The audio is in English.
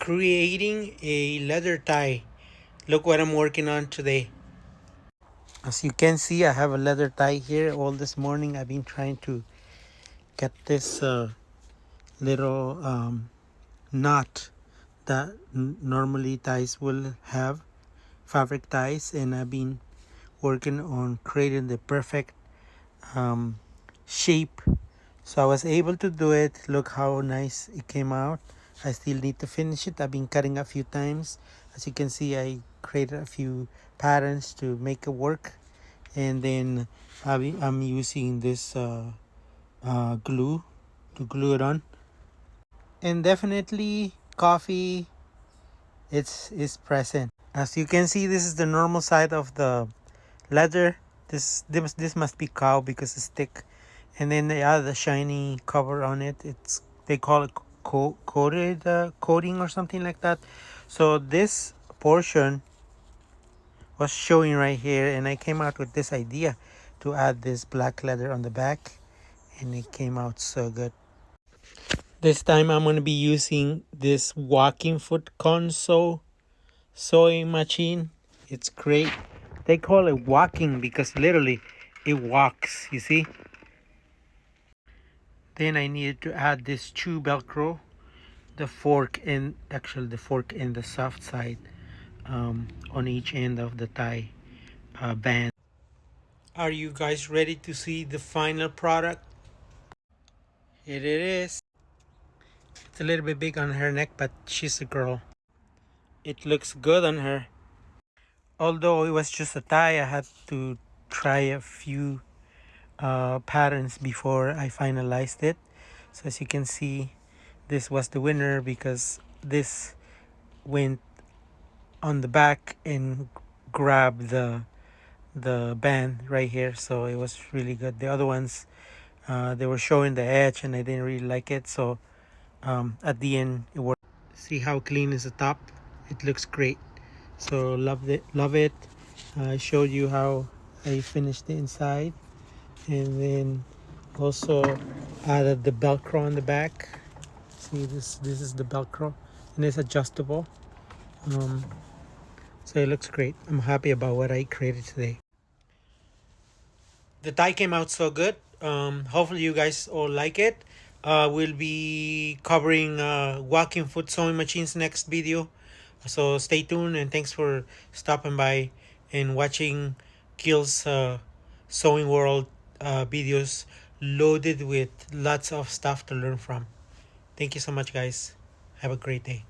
creating a leather tie. Look what I'm working on today. As you can see, I have a leather tie here. All this morning I've been trying to get this little knot that normally ties will have, fabric ties, and I've been working on creating the perfect shape. So I was able to do it. Look how nice it came out. I still need to finish it. I've been cutting a few times. As you can see, I created a few patterns to make it work, and then I'm using this glue to glue it on. And definitely coffee, is present. As you can see, this is the normal side of the leather. This must be cow because it's thick, and then they add the shiny cover on it. They call it coated coating or something like that. So this portion was showing right here, and I came out with this idea to add this black leather on the back, and it came out so good. This time I'm going to be using this walking foot console sewing machine. It's great. They call it walking because literally it walks, you see. Then I needed to add this chew velcro, the fork and actually the fork and the soft side on each end of the tie band. Are you guys ready to see the final product? Here it is. It's a little bit big on her neck, but she's a girl. It looks good on her. Although it was just a tie, I had to try a few patterns before I finalized it. So as you can see, this was the winner because this went on the back and grabbed the band right here, so it was really good. The other ones, they were showing the edge and I didn't really like it, so at the end it worked. See how clean is the top? It looks great. So love it. I showed you how I finished the inside, and then also added the velcro on the back. See, this is the velcro, and it's adjustable. So it looks great. I'm happy about what I created today. The tie came out so good. Hopefully you guys all like it. We'll be covering walking foot sewing machines next video, so stay tuned, and thanks for stopping by and watching Gil's sewing world videos loaded with lots of stuff to learn from. Thank you so much, guys. Have a great day.